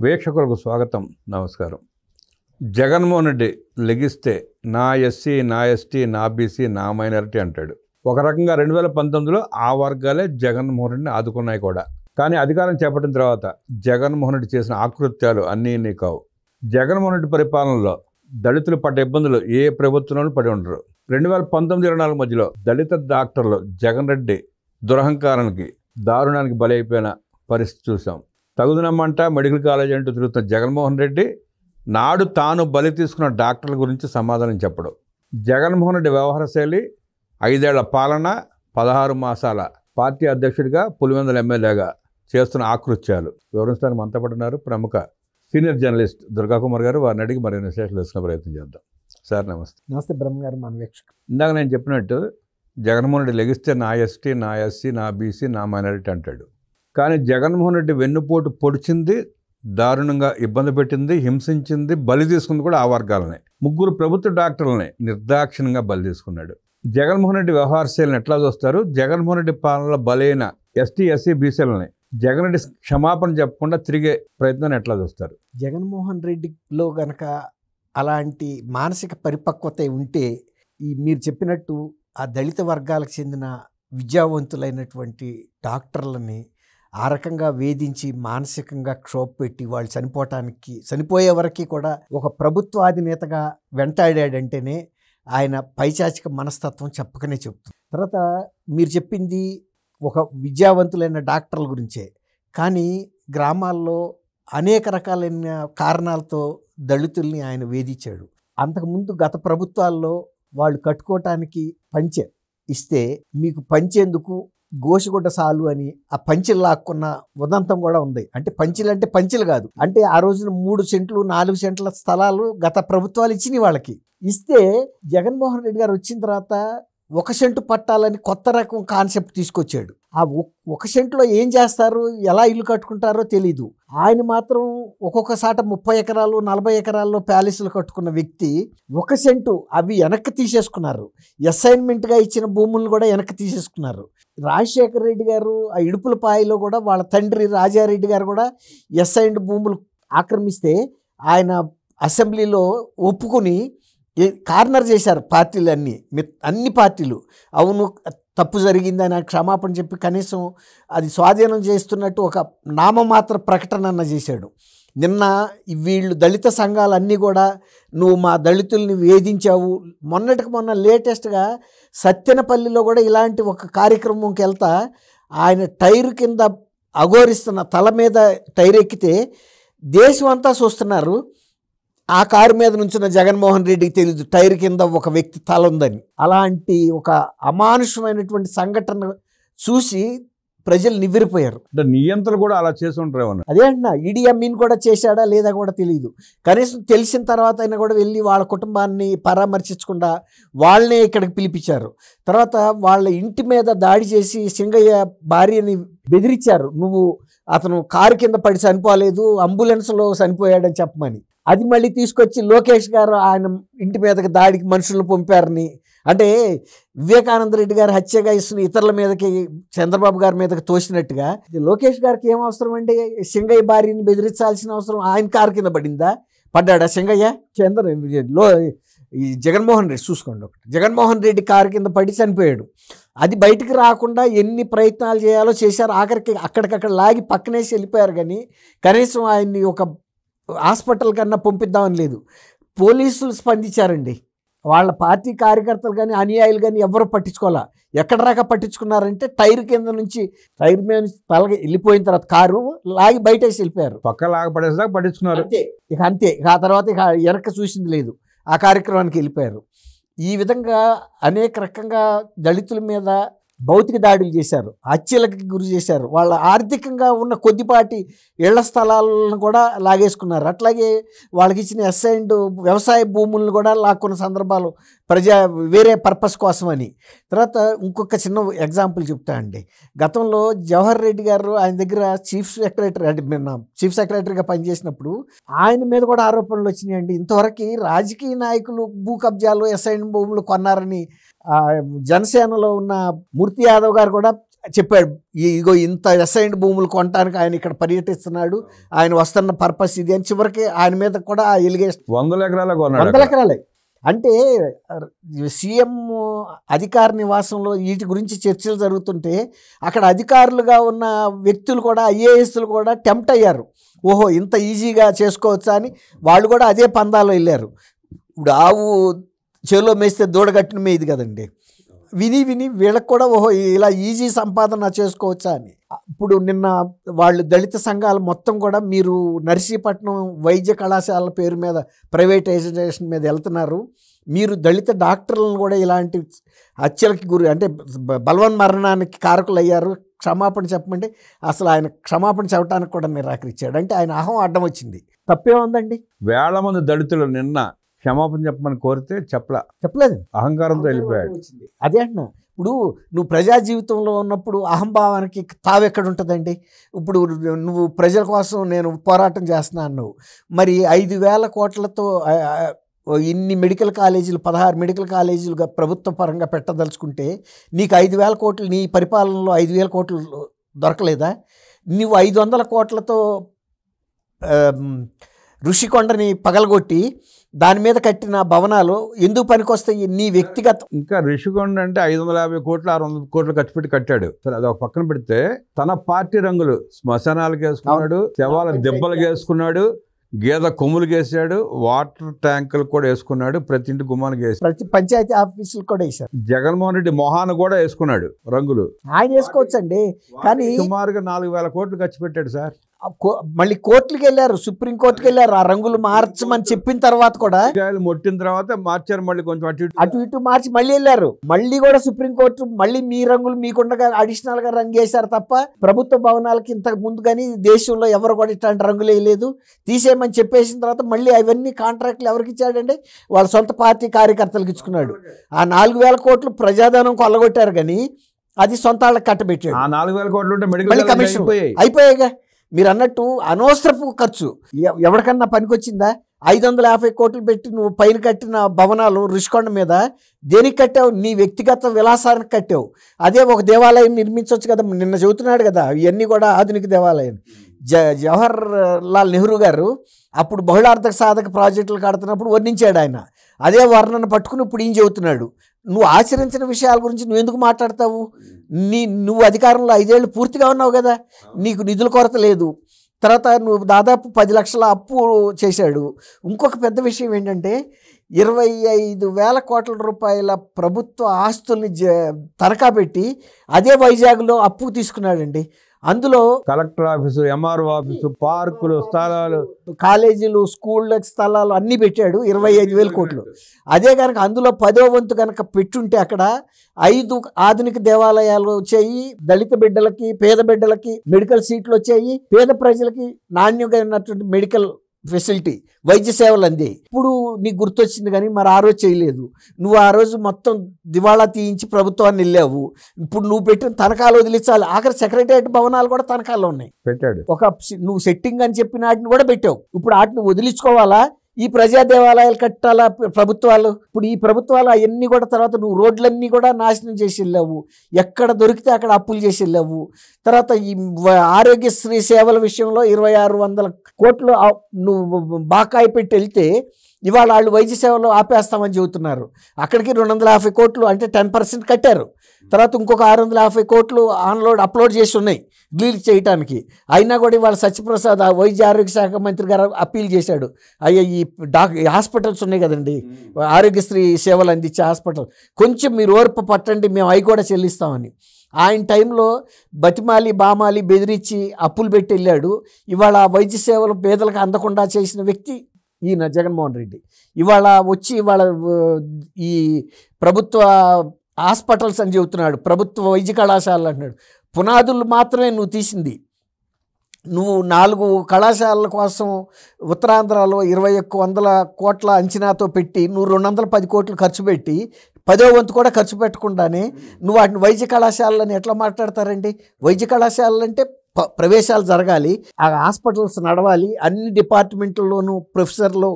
వీక్షకులకు స్వాగతం, నమస్కారం. జగన్మోహన్ రెడ్డి లెగిస్తే నా ఎస్సీ, నా ఎస్టీ, నా బీసీ, నా మైనారిటీ అంటాడు. ఒక రకంగా 2019లో ఆ వర్గాలే జగన్మోహన్ రెడ్డిని ఆదుకున్నాయి కూడా. కానీ అధికారం చేపట్టిన తర్వాత జగన్మోహన్ రెడ్డి చేసిన ఆకృత్యాలు అన్నీ కావు. జగన్మోహన్ రెడ్డి పరిపాలనలో దళితులు పడ్డ ఇబ్బందులు ఏ ప్రభుత్వంలోనూ పడి ఉండరు. 2019-24 మధ్యలో దళిత డాక్టర్లు జగన్ రెడ్డి దురహంకారానికి, దారుణానికి బలైపోయిన పరిస్థితి చూసాం. తగుదనమ్మంట మెడికల్ కాలేజ్ అంటూ తిరుగుతున్న జగన్మోహన్ రెడ్డి నాడు తాను బలి తీసుకున్న డాక్టర్ల గురించి సమాధానం చెప్పడు. జగన్మోహన్ రెడ్డి వ్యవహార శైలి 5 ఏళ్ల పాలన, 16 మాసాల పార్టీ అధ్యక్షుడిగా, పులివెందుల ఎమ్మెల్యేగా చేస్తున్న ఆకృత్యాలు వివరించడానికి మనతో పాటు ఉన్నారు ప్రముఖ సీనియర్ జర్నలిస్ట్ దుర్గాకుమార్ గారు. వారిని అడిగి మరిన్ని విశేషాలు తెలుసుకునే ప్రయత్నం చేద్దాం. సార్ నమస్తే. నమస్తే బ్రహ్మ గారు, మన వీక్షకు. ఇందాక నేను చెప్పినట్టు జగన్మోహన్ రెడ్డి లెగిస్తే నా ఎస్టీ, నా ఎస్సీ, నా బీసీ, నా మైనారిటీ అంటాడు. కానీ జగన్మోహన్ రెడ్డి వెన్నుపోటు పొడిచింది, దారుణంగా ఇబ్బంది పెట్టింది, హింసించింది, బలి తీసుకుంది కూడా ఆ వర్గాలనే. 3 ప్రభుత్వ డాక్టర్లని నిర్దాక్షిణ్యంగా బలి తీసుకున్నాడు. జగన్మోహన్ రెడ్డి వ్యవహార శైలిని ఎట్లా చూస్తారు? జగన్మోహన్ రెడ్డి పాలనలో బలైన ఎస్టీ, ఎస్సీ, బీసీలని జగన్ రెడ్డి క్షమాపణ చెప్పకుండా తిరిగే ప్రయత్నాన్ని ఎట్లా చూస్తారు? జగన్మోహన్ రెడ్డిలో గనక అలాంటి మానసిక పరిపక్వత ఉంటే మీరు చెప్పినట్టు ఆ దళిత వర్గాలకు చెందిన విద్యావంతులైనటువంటి డాక్టర్లని ఆ రకంగా వేధించి మానసికంగా క్షోభ పెట్టి వాళ్ళు చనిపోయే వరకు కూడా ఒక ప్రభుత్వాధినేతగా వెంటాడాడంటేనే ఆయన పైచాచిక మనస్తత్వం చెప్పకనే చెప్తుంది. తర్వాత మీరు చెప్పింది ఒక విద్యావంతులైన డాక్టర్ల గురించే. కానీ గ్రామాల్లో అనేక రకాలైన కారణాలతో దళితుల్ని ఆయన వేధించాడు. అంతకుముందు గత ప్రభుత్వాల్లో వాళ్ళు కట్టుకోవటానికి పంచె ఇస్తే మీకు పంచేందుకు గోషిగుడ్డ సాలు అని ఆ పంచెలు లాక్కున్న ఉదంతం కూడా ఉంది. అంటే పంచెలు కాదు, అంటే ఆ రోజున 3 సెంట్లు 4 సెంట్ల స్థలాలు గత ప్రభుత్వాలు ఇచ్చినాయి వాళ్ళకి. ఇస్తే జగన్మోహన్ రెడ్డి గారు వచ్చిన తర్వాత 1 సెంటు పట్టాలని కొత్త రకం కాన్సెప్ట్ తీసుకొచ్చాడు. ఆ 1 సెంట్లో ఏం చేస్తారు, ఎలా ఇల్లు కట్టుకుంటారో తెలీదు. ఆయన మాత్రం ఒక్కొక్క సాట 30 ఎకరాలు 40 ఎకరాల్లో ప్యాలెస్లు కట్టుకున్న వ్యక్తి 1 సెంటు అవి వెనక్కి తీసేసుకున్నారు. అసైన్మెంట్గా ఇచ్చిన భూములను కూడా వెనక్కి తీసేసుకున్నారు. రాజశేఖర రెడ్డి గారు ఆ ఇడుపులపాయలో కూడా వాళ్ళ తండ్రి రాజారెడ్డి గారు కూడా అసైన్డ్ భూములు ఆక్రమిస్తే ఆయన అసెంబ్లీలో ఒప్పుకుని కార్నర్ చేశారు అన్ని పార్టీలు. అవును తప్పు జరిగిందని క్షమాపణ చెప్పి కనీసం అది స్వాధీనం చేస్తున్నట్టు ఒక నామమాత్ర ప్రకటన అన్న చేశాడు. నిన్న వీళ్ళు దళిత సంఘాలన్నీ కూడా నువ్వు మా దళితుల్ని వేధించావు. మొన్న లేటెస్ట్గా సత్తెనపల్లిలో కూడా ఇలాంటి ఒక కార్యక్రమంకి వెళ్తా ఆయన టైరు కింద అఘోరిస్తున్న తల మీద టైర్ ఎక్కితే దేశం అంతా చూస్తున్నారు. ఆ కారు మీద నుంచిన జగన్మోహన్ రెడ్డికి తెలియదు టైర్ కింద ఒక వ్యక్తి తల ఉందని. అలాంటి ఒక అమానుషమైనటువంటి సంఘటన చూసి ప్రజలు నివ్వెరపోయారు. నియంత్రణ కూడా అలా చేసి ఉంటారు. అదే అంటున్నా, ఈడీ అమీన్ కూడా చేశాడా లేదా కూడా తెలియదు. కనీసం తెలిసిన తర్వాత అయినా కూడా వెళ్ళి వాళ్ళ కుటుంబాన్ని పరామర్శించకుండా వాళ్ళనే ఇక్కడికి పిలిపించారు. తర్వాత వాళ్ళ ఇంటి మీద దాడి చేసి సింగయ్య భార్యని బెదిరించారు. అతను కారు కింద పడి చనిపోలేదు, అంబులెన్స్లో చనిపోయాడని చెప్పమని. అది మళ్ళీ తీసుకొచ్చి లోకేష్ గారు ఆయన ఇంటి మీదకి దాడికి మనుషులను పంపారని. అంటే వివేకానంద రెడ్డి గారు హత్యగా ఇస్తున్న ఇతరుల మీదకి చంద్రబాబు గారి మీదకి తోసినట్టుగా లోకేష్ గారికి ఏం అవసరం అండి? సింగయ్య భార్యని బెదిరించాల్సిన అవసరం ఆయన కారు కింద పడ్డాడా సింగయ్య? ఈ జగన్మోహన్ రెడ్డి చూసుకోండి, ఒకటి జగన్మోహన్ రెడ్డి కారు కింద పడి చనిపోయాడు. అది బయటికి రాకుండా ఎన్ని ప్రయత్నాలు చేయాలో చేశారు. ఆఖరికి అక్కడికక్కడ లాగి పక్కనేసి వెళ్ళిపోయారు. కానీ కనీసం ఆయన్ని ఒక హాస్పిటల్ కన్నా పంపిద్దామని లేదు. పోలీసులు స్పందించారండి. వాళ్ళ పార్టీ కార్యకర్తలు కానీ అనుయాయులు కానీ ఎవరు పట్టించుకోవాలా. ఎక్కడ దాకా పట్టించుకున్నారంటే టైర్ కింద నుంచి టైర్ మీద నుంచి తలగా వెళ్ళిపోయిన తర్వాత కారు లాగి బయటేసి వెళ్ళిపోయారు. పక్క లాగా పడేసాక పట్టించుకున్నారు. అంతే. ఆ తర్వాత వెనక చూసింది లేదు. ఆ కార్యక్రమానికి వెళ్ళిపోయారు. ఈ విధంగా అనేక రకంగా దళితుల మీద భౌతిక దాడులు చేశారు, హత్యలకు గురి చేశారు. వాళ్ళ ఆర్థికంగా ఉన్న కొద్దిపాటి ఇళ్ల స్థలాలను కూడా లాగేసుకున్నారు. అట్లాగే వాళ్ళకి ఇచ్చిన అసైన్డ్ వ్యవసాయ భూములను కూడా లాక్కున్న సందర్భాలు వేరే పర్పస్ కోసమని. తర్వాత ఇంకొక చిన్న ఎగ్జాంపుల్ చెప్తా అండి. గతంలో జవహర్ రెడ్డి గారు ఆయన దగ్గర చీఫ్ సెక్రటరీగా పనిచేసినప్పుడు ఆయన మీద కూడా ఆరోపణలు వచ్చినాయండి. ఇంతవరకు రాజకీయ నాయకులు భూ కబ్జాలు అసైన్డ్ భూములు కొన్నారని జనసేనలో ఉన్న మూర్తి యాదవ్ గారు కూడా చెప్పాడు, ఇగో ఇంత అసైన్డ్ భూములు కొనడానికి ఆయన ఇక్కడ పర్యటిస్తున్నాడు, ఆయన వస్తున్న పర్పస్ ఇది అని. చివరికి ఆయన మీద కూడా ఆ ఎలిగేషన్ 100 ఎకరాలకు కొన్నాడు. 100 ఎకరాలే. అంటే సీఎం అధికార నివాసంలో వీటి గురించి చర్చలు జరుగుతుంటే అక్కడ అధికారులుగా ఉన్న వ్యక్తులు కూడా, ఐఏఎస్లు కూడా టెంప్ట్ అయ్యారు. ఓహో ఇంత ఈజీగా చేసుకోవచ్చా అని వాళ్ళు కూడా అదే పందాలో వెళ్ళారు. ఇప్పుడు ఆవు చేలో మేస్తే దూడగట్టిన మేది కదండి. విని విని వీళ్ళకి కూడా ఓహో ఇలా ఈజీ సంపాదన చేసుకోవచ్చా అని. ఇప్పుడు నిన్న వాళ్ళు దళిత సంఘాలు మొత్తం కూడా మీరు నర్సీపట్నం వైద్య కళాశాల పేరు మీద ప్రైవేటైజేషన్ మీద వెళ్తున్నారు, మీరు దళిత డాక్టర్లను కూడా ఇలాంటి హత్యలకి గురి అంటే బలవన్ మరణానికి కారకులు అయ్యారు, క్షమాపణ చెప్పమంటే అసలు ఆయన క్షమాపణ చెప్పడానికి కూడా నిరాకరించాడు. అంటే ఆయన అహం అడ్డం వచ్చింది. తప్పేముందండి? వేల మంది దళితులు నిన్న క్షమాపణ చెప్పమని కోరితే చెప్పలేదు, అహంకారంతో వెళ్ళిపోయాడు. అదే అంటున్నా. ఇప్పుడు నువ్వు ప్రజా జీవితంలో ఉన్నప్పుడు అహంభావానికి తావెక్కడ ఉంటుందండి? ఇప్పుడు నువ్వు ప్రజల కోసం నేను పోరాటం చేస్తున్నా అన్నావు, మరి 5,000 కోట్లతో ఇన్ని మెడికల్ కాలేజీలు 16 మెడికల్ కాలేజీలుగా ప్రభుత్వ పరంగా పెట్టదలుచుకుంటే నీకు 5,000 కోట్లు, నీ పరిపాలనలో 5,000 కోట్లు దొరకలేదా? నువ్వు 500 కోట్లతో ఋషికొండని పగలగొట్టి దాని మీద కట్టిన భవనాలు ఎందుకు పనికొస్తాయి? నీ వ్యక్తిగత. ఇంకా ఋషికొండ అంటే 550 కోట్లు 600 కోట్లు ఖర్చు పెట్టి కట్టాడు. సరే అది ఒక పక్కన పెడితే తన పార్టీ రంగులు శ్మశానాలకు వేసుకున్నాడు, శవాల దెబ్బలు వేసుకున్నాడు, గేదె కొమ్ములు వేసాడు, వాటర్ ట్యాంకులు కూడా వేసుకున్నాడు, ప్రతి ఇంటి గుమ్మానికి వేసాడు, ప్రతి పంచాయతీ ఆఫీసులు కూడా వేశారు. జగన్మోహన్ రెడ్డి మొహాన్ని కూడా వేసుకున్నాడు రంగులు. ఆయన వేసుకోవచ్చండి, కానీ సుమారుగా 4,000 కోట్లు ఖర్చు పెట్టాడు సార్. మళ్ళీ కోర్టుకి వెళ్ళారు, సుప్రీం కోర్టుకి వెళ్ళారు. ఆ రంగులు మార్చమని చెప్పిన తర్వాత కూడా మొట్టిన తర్వాత మార్చారు, మళ్ళీ కొంచెం అటు ఇటు మార్చి మళ్ళీ వెళ్ళారు. మళ్ళీ కూడా సుప్రీంకోర్టు మళ్ళీ మీ రంగులు మీకుండగా అడిషనల్ గా రంగు వేశారు తప్ప ప్రభుత్వ భవనాలకి ఇంతకు ముందు కానీ దేశంలో ఎవరు కూడా ఇట్లాంటి రంగులు వేయలేదు. తీసేయమని చెప్పేసిన తర్వాత మళ్ళీ అవన్నీ కాంట్రాక్ట్లు ఎవరికి ఇచ్చాడండి? వాళ్ళ సొంత పార్టీ కార్యకర్తలకు ఇచ్చుకున్నాడు. ఆ 4,000 కోట్లు ప్రజాధనం కొల్లగొట్టారు కానీ అది సొంత వాళ్ళకి కట్టబెట్టాడు. 4,000 కోట్లు ఉంటే మెడికల్ కమిషన్ అయిపోయాయిగా. మీరు అన్నట్టు అనవసరపు ఖర్చు ఎవరికన్నా పనికొచ్చిందా? 550 కోట్లు పెట్టి నువ్వు పైన కట్టిన భవనాలు ఋషికొండ మీద దేనికి కట్టావు? నీ వ్యక్తిగత విలాసానికి కట్టావు. అదే ఒక దేవాలయం నిర్మించవచ్చు కదా. నిన్న చెబుతున్నాడు కదా ఇవన్నీ కూడా ఆధునిక దేవాలయం. జవహర్ లాల్ నెహ్రూ గారు అప్పుడు బహుళార్థక సాధక ప్రాజెక్టులు కడుతున్నప్పుడు వర్ణించాడు ఆయన. అదే వర్ణన పట్టుకుని ఇప్పుడు ఏం చెబుతున్నాడు? నువ్వు ఆచరించిన విషయాల గురించి నువ్వు ఎందుకు మాట్లాడతావు? నువ్వు అధికారంలో 5 ఏళ్ళు పూర్తిగా ఉన్నావు కదా, నీకు నిధుల కొరత లేదు. తర్వాత నువ్వు దాదాపు 10 లక్షల అప్పు చేశాడు. ఇంకొక పెద్ద విషయం ఏంటంటే 25,000 కోట్ల రూపాయల ప్రభుత్వ ఆస్తుల్ని తనఖా పెట్టి అదే వైజాగ్లో అప్పు తీసుకున్నాడండి. అందులో కలెక్టర్ ఆఫీసు, ఎంఆర్ఓ ఆఫీసు, పార్కులు, స్థలాలు, కాలేజీలు, స్కూళ్ళ స్థలాలు అన్నీ పెట్టాడు. 25,000 కోట్లు. అదే కనుక అందులో 10వ వంతు కనుక పెట్టుంటే అక్కడ 5 ఆధునిక దేవాలయాలు వచ్చాయి, దళిత బిడ్డలకి పేద బిడ్డలకి మెడికల్ సీట్లు వచ్చాయి, పేద ప్రజలకి నాణ్యమైనటువంటి మెడికల్ ఫెసిలిటీ వైద్య సేవలు అంది. ఇప్పుడు నీకు గుర్తొచ్చింది కానీ మరి ఆ రోజు చేయలేదు. నువ్వు ఆ రోజు మొత్తం దివాళా తీయించి ప్రభుత్వాన్ని వెళ్ళావు. ఇప్పుడు నువ్వు పెట్టిన తనఖాలు వదిలించాలి. ఆఖరి సెక్రటరియట్ భవనాలు కూడా తనఖాల్లో ఉన్నాయి పెట్టాడు. నువ్వు సెట్టింగ్ అని చెప్పిన వాటిని కూడా పెట్టావు. ఇప్పుడు వాటిని వదిలించుకోవాలా? ఈ ప్రజా దేవాలయాలు కట్టాలా ప్రభుత్వాలు? ఇప్పుడు ఈ ప్రభుత్వాలు అవన్నీ కూడా తర్వాత నువ్వు రోడ్లన్నీ కూడా నాశనం చేసి వెళ్ళావు, ఎక్కడ దొరికితే అక్కడ అప్పులు చేసి వెళ్ళావు. తర్వాత ఈ ఆరోగ్యశ్రీ సేవల విషయంలో 2,600 కోట్లు నువ్వు బాకాయి పెట్టి వెళ్తే ఇవాళ వాళ్ళు వైద్య సేవలు ఆపేస్తామని చెబుతున్నారు. అక్కడికి 250 కోట్లు అంటే 10% కట్టారు. తర్వాత ఇంకొక 650 కోట్లు అప్లోడ్ చేసి ఉన్నాయి రిలీజ్ చేయడానికి. అయినా కూడా ఇవాళ సత్యప్రసాద్ వైద్య ఆరోగ్య శాఖ మంత్రి గారు అప్పీల్ చేశాడు. అయ్యా ఈ హాస్పిటల్స్ ఉన్నాయి కదండి, ఆరోగ్యశ్రీ సేవలు అందించే హాస్పిటల్, కొంచెం మీరు ఓర్పు పట్టండి, మేము అవి కూడా చెల్లిస్తామని. ఆయన టైంలో బతిమాలి బామాలి బెదిరించి అప్పులు పెట్టి వెళ్ళాడు. ఇవాళ వైద్య సేవలు పేదలకు అందకుండా చేసిన వ్యక్తి ఈయన జగన్మోహన్ రెడ్డి. ఇవాళ వచ్చి ఇవాళ ఈ ప్రభుత్వ హాస్పిటల్స్ అని చెబుతున్నాడు, ప్రభుత్వ వైద్య కళాశాలలు అంటున్నాడు. పునాదులు మాత్రమే నువ్వు తీసింది. నువ్వు 4 కళాశాలల కోసం ఉత్తరాంధ్రలో 2,100 కోట్ల అంచనాతో పెట్టి నువ్వు 210 కోట్లు ఖర్చు పెట్టి 10వ వంతు కూడా ఖర్చు పెట్టకుండానే నువ్వు వాటిని వైద్య కళాశాలని ఎట్లా మాట్లాడతారండి? వైద్య కళాశాలలు అంటే ప్రవేశాలు జరగాలి, ఆ హాస్పిటల్స్ నడవాలి, అన్ని డిపార్ట్మెంట్లలోనూ ప్రొఫెసర్లు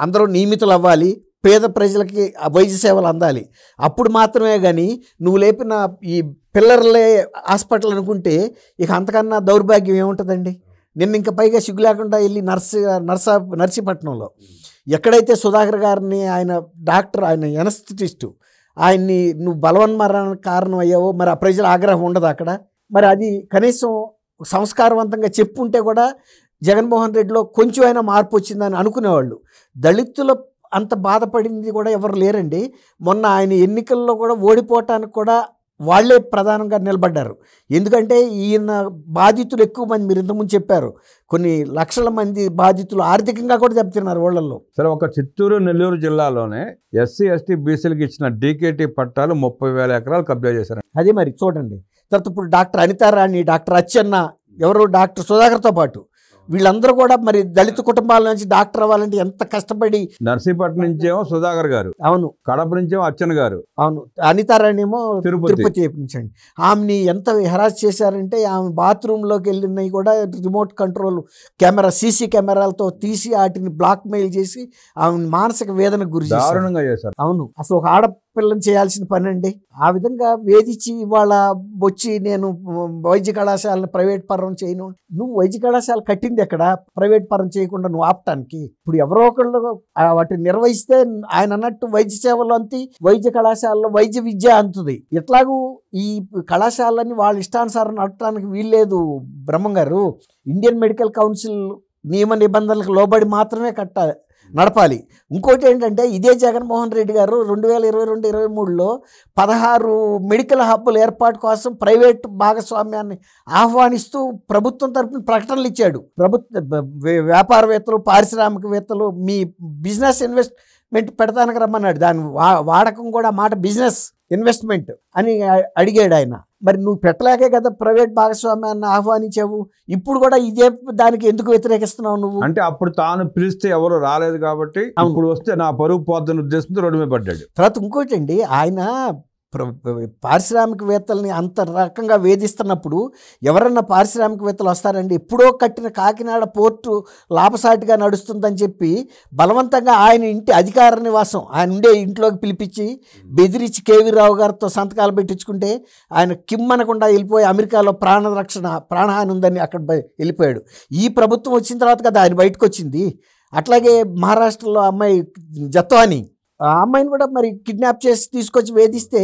అందరూ నియమితులు అవ్వాలి, పేద ప్రజలకి ఆ వైద్య సేవలు అందాలి. అప్పుడు మాత్రమే కానీ నువ్వు లేపిన ఈ పిల్లర్లే హాస్పిటల్ అనుకుంటే ఇక అంతకన్నా దౌర్భాగ్యం ఏముంటుందండి. నిన్న ఇంకా పైగా సిగ్గు లేకుండా వెళ్ళి నర్సీపట్నంలో ఎక్కడైతే సుధాకర్ గారిని ఆయన డాక్టర్, ఆయన ఎనస్థెటిస్టు, ఆయన్ని నువ్వు బలవన్మరణానికి కారణం అయ్యావో మరి ఆ ప్రజల ఆగ్రహం ఉండదు అక్కడ. మరి అది కనీసం సంస్కారవంతంగా చెప్పుంటే కూడా జగన్మోహన్ రెడ్డిలో కొంచెం అయినా మార్పు వచ్చిందని అనుకునేవాళ్ళు. దళితుల అంత బాధపడింది కూడా ఎవరు లేరండి. మొన్న ఆయన ఎన్నికల్లో కూడా ఓడిపోవటానికి కూడా వాళ్ళే ప్రధానంగా నిలబడ్డారు. ఎందుకంటే ఈయన బాధితులు ఎక్కువ మంది, మీరు ఇంతకుముందు చెప్పారు, కొన్ని లక్షల మంది బాధితులు ఆర్థికంగా కూడా దెబ్బతిన్నారు వాళ్ళల్లో. సరే, ఒక చిత్తూరు నెల్లూరు జిల్లాలోనే ఎస్సీ ఎస్టీ బీసీలకు ఇచ్చిన డీకేటీ పట్టాలు 30,000 ఎకరాలు కబ్జా చేశారు. అదే మరి చూడండి. తర్వాత ఇప్పుడు డాక్టర్ అనితారాణి, డాక్టర్ అచ్చెన్న, ఎవరు డాక్టర్ సుధాకర్తో పాటు వీళ్ళందరూ కూడా మరి దళిత కుటుంబాల నుంచి డాక్టర్ అవ్వాలంటే ఎంత కష్టపడి. నర్సీపట్నం నుంచేమో సుధాకర్ గారు, అవును, కడప నుంచేమో అచ్చన్ గారు, అవును, అనితారాణి ఏమో తిరుపతి నుంచండి. ఆమెని ఎంత హెరాస్ చేశారంటే ఆమె బాత్రూంలోకి వెళ్ళినవి కూడా రిమోట్ కంట్రోల్ కెమెరా, సీసీ కెమెరాలతో తీసి వాటిని బ్లాక్ మెయిల్ చేసి ఆమె మానసిక వేదనకు గురి చేశారు. అవును, అసలు ఒక ఆడపిల్లని చేయాల్సిన పని అండి. ఆ విధంగా వేధించి ఇవాళ వచ్చి నేను వైద్య కళాశాలను ప్రైవేట్ పరం చేయను. నువ్వు వైద్య కళాశాల కట్టింది ఎక్కడ? ప్రైవేట్ పరం చేయకుండా నువ్వు ఆపటానికి. ఇప్పుడు ఎవరో ఒకళ్ళు వాటిని నిర్వహిస్తే ఆయన అన్నట్టు వైద్య సేవలు అంతి, వైద్య కళాశాలలో వైద్య విద్య అంతుంది. ఎట్లాగూ ఈ కళాశాలని వాళ్ళ ఇష్టానుసారం నడపడానికి వీల్లేదు బ్రహ్మం గారు. ఇండియన్ మెడికల్ కౌన్సిల్ నియమ నిబంధనలకు లోబడి మాత్రమే నడపాలి. ఇంకోటి ఏంటంటే ఇదే జగన్మోహన్ రెడ్డి గారు 2022-23లో 16 మెడికల్ హబ్బుల ఏర్పాటు కోసం ప్రైవేట్ భాగస్వామ్యాన్ని ఆహ్వానిస్తూ ప్రభుత్వం తరఫున ప్రకటనలు ఇచ్చాడు. వ్యాపారవేత్తలు, పారిశ్రామికవేత్తలు మీ బిజినెస్ ఇన్వెస్ట్మెంట్ పెడతానికి రమ్మన్నాడు. దాని వాడకం కూడా మాట బిజినెస్ ఇన్వెస్ట్మెంట్ అని అడిగాడు ఆయన. మరి నువ్వు పెట్టలేకే కదా ప్రైవేట్ భాగస్వామ్యాన్ని ఆహ్వానించావు. ఇప్పుడు కూడా ఇదే దానికి ఎందుకు వ్యతిరేకిస్తున్నావు నువ్వు? అంటే అప్పుడు తాను పిలిస్తే ఎవరు రాలేదు కాబట్టి ఇప్పుడు వస్తే నా పరువు పోద్దని ఉద్దేశంతో రోడ్డు మీద పడ్డాడు. తర్వాత ఇంకోటి అండి, ఆయన పారిశ్రామికవేత్తల్ని అంత రకంగా వేధిస్తున్నప్పుడు ఎవరన్నా పారిశ్రామికవేత్తలు వస్తారండి? ఎప్పుడో కట్టిన కాకినాడ పోర్టు లాభసాటిగా నడుస్తుందని చెప్పి బలవంతంగా ఆయన ఇంటి అధికార నివాసం, ఆయన ఉండే ఇంట్లోకి పిలిపించి బెదిరించి కేవీ రావు గారితో సంతకాలు పెట్టించుకుంటే ఆయన కిమ్మనకుండా వెళ్ళిపోయి అమెరికాలో ప్రాణహాని ఉందని అక్కడ వెళ్ళిపోయాడు. ఈ ప్రభుత్వం వచ్చిన తర్వాత కదా ఆయన బయటకు వచ్చింది. అట్లాగే మహారాష్ట్రలో అమ్మాయి జత్వాని, ఆ అమ్మాయిని కూడా మరి కిడ్నాప్ చేసి తీసుకొచ్చి వేధిస్తే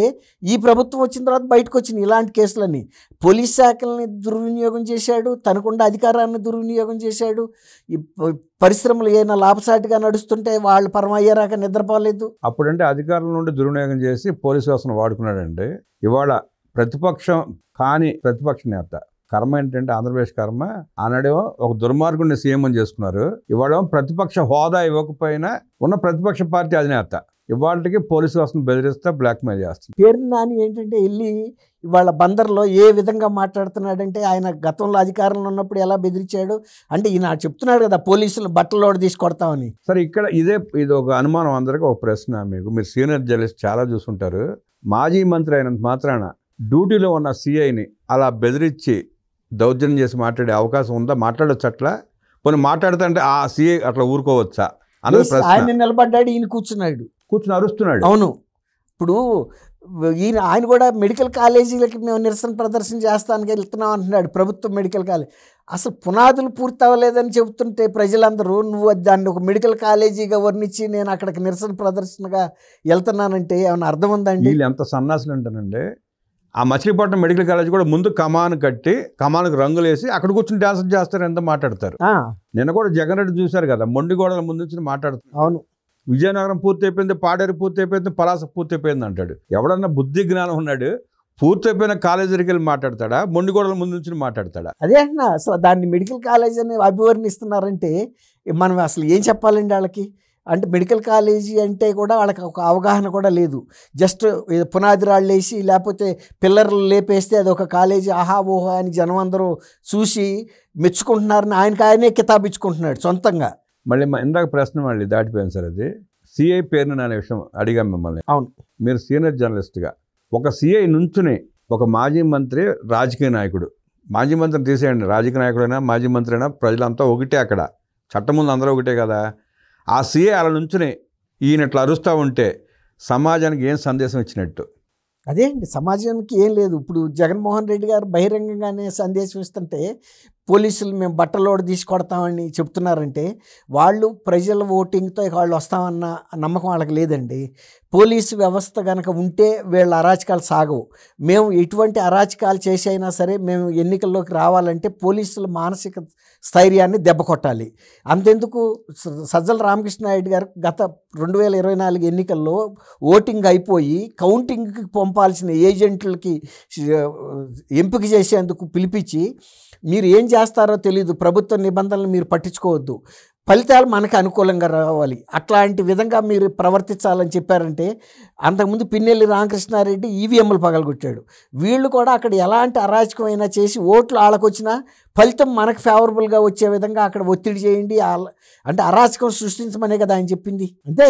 ఈ ప్రభుత్వం వచ్చిన తర్వాత బయటకు వచ్చింది ఇలాంటి కేసులన్నీ. పోలీస్ శాఖల్ని దుర్వినియోగం చేశాడు, తనకుండా అధికారాన్ని దుర్వినియోగం చేశాడు. ఈ పరిశ్రమలు ఏమైనా లాభసాటిగా నడుస్తుంటే వాళ్ళు పరమయ్యారాక నిద్రపోలేదు. అప్పుడంటే అధికారుల నుండి దుర్వినియోగం చేసి పోలీసు వ్యవస్థను వాడుకున్నాడండి. ఇవాళ ప్రతిపక్షం కానీ ప్రతిపక్ష నేత కర్మ ఏంటంటే ఆంధ్రప్రదేశ్ కర్మ. ఆనాడేమో ఒక దుర్మార్గుడిని సీఎం అని చేసుకున్నారు. ఇవాళ ప్రతిపక్ష హోదా ఇవ్వకపోయినా ఉన్న ప్రతిపక్ష పార్టీ అధినేత ఇవాళకి పోలీసు వ్యవస్థను బెదిరిస్తే బ్లాక్మెయిల్ చేస్తుంది. పేరు నాని ఏంటంటే వెళ్ళి ఇవాళ బందర్లో ఏ విధంగా మాట్లాడుతున్నాడంటే ఆయన గతంలో అధికారంలో ఉన్నప్పుడు ఎలా బెదిరించాడు అంటే ఈయన చెప్తున్నాడు కదా పోలీసులు బట్టలోడు తీసి కొడతామని. సరే, ఇక్కడ ఇది ఒక అనుమానం అందరికీ. ఒక ప్రశ్న మీకు, మీరు సీనియర్ జర్నలిస్ట్ చాలా చూసుంటారు. మాజీ మంత్రి అయినంత మాత్రాన డ్యూటీలో ఉన్న సిఐని అలా బెదిరించి దౌర్జన్యం చేసి మాట్లాడే అవకాశం ఉందా? మాట్లాడొచ్చు అట్లా? కొన్ని మాట్లాడుతుంటే ఆ సిఐ అట్లా ఊరుకోవచ్చా అన్నది ప్రశ్న. ఆయన నిలబడ్డాడు, ఈయన కూర్చుని అరుస్తున్నాడు. అవును, ఇప్పుడు ఆయన కూడా మెడికల్ కాలేజీలకి మేము నిరసన ప్రదర్శన చేస్తానికి వెళ్తున్నాం అంటున్నాడు. ప్రభుత్వ మెడికల్ కాలేజ్ అసలు పునాదులు పూర్తి అవ్వలేదని చెబుతుంటే ప్రజలందరూ నువ్వు దాన్ని ఒక మెడికల్ కాలేజీగా వర్ణించి నేను అక్కడికి నిరసన ప్రదర్శనగా వెళ్తున్నానంటే ఏమైనా అర్థం ఉందండి? వీళ్ళు ఎంత సన్నాసులు అంటానండి. ఆ మచిలీపట్నం మెడికల్ కాలేజ్ కూడా ముందు కమాన్ కట్టి కమాన్కి రంగులు వేసి అక్కడ కూర్చొని డాన్స్ చేస్తారు, ఎంత మాట్లాడతారు. నిన్న కూడా జగన్ రెడ్డి చూశారు కదా, మొండిగోడల ముందు నుంచి మాట్లాడుతున్నారు. అవును, విజయనగరం పూర్తి అయిపోయింది, పాడేరు పూర్తి అయిపోయింది, పలాస పూర్తి అయిపోయింది అంటాడు. ఎవడన్నా బుద్ధి జ్ఞానం ఉన్నాడు పూర్తి అయిపోయిన కాలేజీకి వెళ్ళి మాట్లాడతాడా? మొండిగోడల ముందు నుంచి మాట్లాడతాడా? అదే అంటున్నా. అసలు దాన్ని మెడికల్ కాలేజ్ అని అభివర్ణిస్తున్నారంటే మనం అసలు ఏం చెప్పాలండి వాళ్ళకి? అంటే మెడికల్ కాలేజీ అంటే కూడా వాళ్ళకి ఒక అవగాహన కూడా లేదు. జస్ట్ పునాది రాళ్ళు వేసి లేకపోతే పిల్లర్లు లేపేస్తే అది ఒక కాలేజీ, ఆహా ఓహో అని జనం అందరూ చూసి మెచ్చుకుంటున్నారని ఆయనే కితాబిచ్చుకుంటున్నాడు సొంతంగా. మళ్ళీ ఇందాక ప్రశ్న మళ్ళీ దాటిపోయింది సార్. అది సిఐ పేరుని అనే విషయం అడిగాం మిమ్మల్ని. అవును, మీరు సీనియర్ జర్నలిస్ట్గా ఒక సిఐ నుంచుని ఒక మాజీ మంత్రి, రాజకీయ నాయకుడు, మాజీ మంత్రిని తీసేయండి, రాజకీయ నాయకుడైనా మాజీ మంత్రి అయినా ప్రజలంతా ఒకటే, అక్కడ చట్టం ముందు అందరూ ఒకటే కదా. ఆ సిఐ అలా నుంచుని ఈయన ఇట్లా అరుస్తూ ఉంటే సమాజానికి ఏం సందేశం ఇచ్చినట్టు? అదే అండి, సమాజానికి ఏం లేదు. ఇప్పుడు జగన్మోహన్ రెడ్డి గారు బహిరంగంగానే సందేశం ఇస్తుంటే పోలీసులు మేము బట్టలోడు తీసి కొడతామని చెప్తున్నారంటే వాళ్ళు ప్రజల ఓటింగ్తో వాళ్ళు వస్తామన్న నమ్మకం వాళ్ళకి లేదండి. పోలీసు వ్యవస్థ కనుక ఉంటే వీళ్ళ అరాచకాలు సాగవు. మేము ఎటువంటి అరాచకాలు చేసైనా సరే మేము ఎన్నికల్లోకి రావాలంటే పోలీసుల మానసిక స్థైర్యాన్ని దెబ్బ కొట్టాలి. అంతెందుకు సజ్జల రామకృష్ణారెడ్డి గారు గత 2024 ఎన్నికల్లో ఓటింగ్ అయిపోయి కౌంటింగ్కి పంపాల్సిన ఏజెంట్లకి ఎంపిక చేసేందుకు పిలిపించి మీరు ఏం చేస్తారో తెలీదు, ప్రభుత్వ నిబంధనలు మీరు పట్టించుకోవద్దు, ఫలితాలు మనకు అనుకూలంగా రావాలి, అట్లాంటి విధంగా మీరు ప్రవర్తించాలని చెప్పారంటే అంతకుముందు పిన్నెల్లి రామకృష్ణారెడ్డి ఈవీఎంలు పగలగొట్టాడు. వీళ్ళు కూడా అక్కడ ఎలాంటి అరాచకమైనా చేసి ఓట్లు ఆళ్ళకొచ్చినా ఫలితం మనకు ఫేవరబుల్గా వచ్చే విధంగా అక్కడ ఒత్తిడి చేయండి, అంటే అరాచకం సృష్టించమనే కదా ఆయన చెప్పింది. అంతే,